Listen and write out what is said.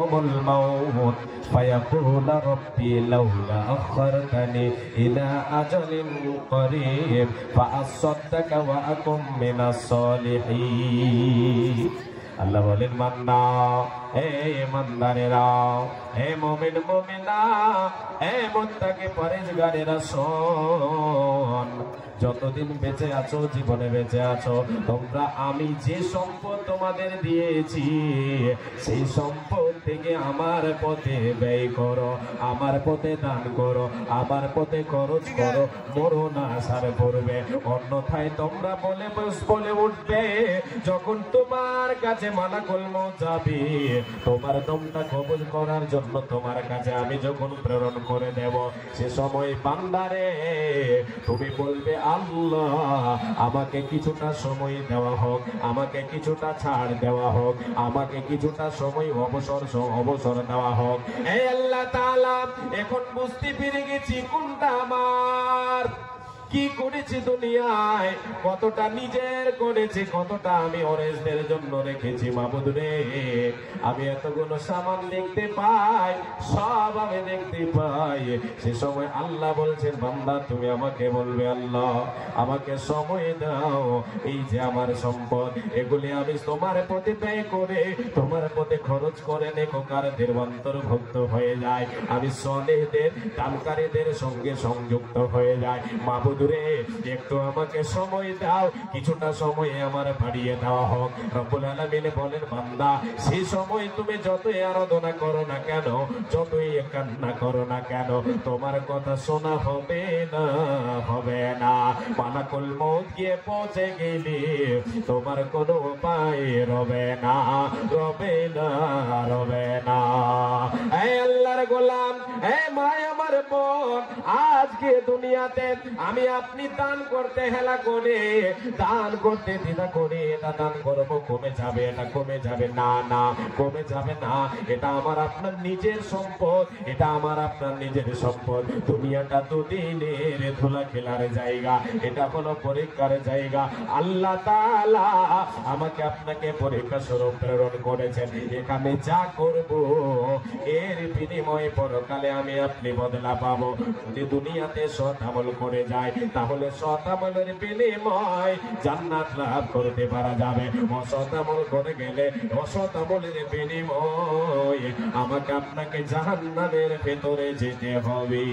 আহাদুহুমুল মাউত ফায়াকুলু রাব্বি লাউলা আখখারতানি ইলা আজালিন করিব ফাআসাদদাকা ওয়া আকুম মিনাস সলিহিন। আল্লাহ বলেন, বান্দা, হে ইমানদারেরা, হে মুমিন মুমিনা, হে মুত্তাকি পরহেজগারেরা, শোন, যতদিন বেঁচে আছো, জীবনে বেঁচে আছো, তোমরা আমি যে সম্পদ তোমাদের দিয়েছি সেই সম্পদ থেকে আমার পথে ব্যয় করো, আমার পথে দান করো, আমার পথে খরচ করো, মরণ আসার পূর্বে। অন্যথায় তোমরা বলে উঠবে যখন তোমার কাছে মালাকুল মউত যাবে, তোমার দমটা কবজ করার জন্য তোমার কাছে আমি যখন প্রেরণ করে দেব, সে সময় বান্দারে তুমি বলবে, আল্লাহ আমাকে কিছুটা সময় দেওয়া হোক, আমাকে কিছুটা ছাড় দেওয়া হোক, আমাকে কিছুটা সময় অবসর দেওয়া হোক। হে আল্লাহ তাআলা, এখন বুঝতে পেরে গেছি কোনটা আমার, কি করেছি দুনিয়ায়, কতটা নিজের করেছি, কতটা আমি অরেজদের জন্য রেখেছি। মাবুদ রে, আমি এতগুলো সামান দেখতে পাই, সব আমি দেখতে পাই। সে সময় আল্লাহ বলছেন, বান্দা তুমি আমাকে বলবে, আল্লাহ আমাকে সময় দাও, এই যে আমার সম্পদ, এগুলি আমি তোমার পথে ব্যয় করে, তোমার পথে খরচ করে নেককারদের অন্তর্ভুক্ত হয়ে যায়, আমি সলেহদের দানকারীদের সঙ্গে সংযুক্ত হয়ে যায়। মাবুদ রে, একটু আমাকে সময় দাও, কিছুটা সময় আমার বাড়িয়ে দেওয়া হোক। রব্বুল আলামিন বলেন, বান্দা সেই সময় তুমি যতই আরাধনা করো না কেন, যতই কান্না করো না কেন, তোমার কথা শোনা হবে না, হবে না। মালাকুল মউত গিয়ে পৌঁছে গেলে তোমার কোনো উপায় রবে না, রবে না, রবে না। হে আল্লাহর গোলাম, হে মা আমার বোন, আজকে দুনিয়াতে আমি আপনি দান করতে হেলা করে, দান করতে দ্বিধা করে, এটা দান করবো কমে যাবে, এটা কমে যাবে, না না কমে যাবে না, এটা আমার আপনার নিজের সম্পদ, এটা আমার আপনার নিজের সম্পদ। দুনিয়াটা দুদিনের ধুলা খেলার জায়গা, এটা হলো পরীক্ষার জায়গা। আল্লাহ তাআলা আমাকে আপনাকে পরীক্ষা স্বরূপ প্রেরণ করেছেন, এখানে যা করব এর বিনিময়ে পরকালে আমি আপনি বদলা পাবো। যদি দুনিয়াতে সৎ আমল করে যায়, তাহলে সৎ আমলের বিনিময় জান্নাত লাভ করতে পারা যাবে। অসৎ আমল করে গেলে অসৎ আমলের বিনিময় আমাকে আপনাকে জাহান্নামের ভেতরে যেতে হবে।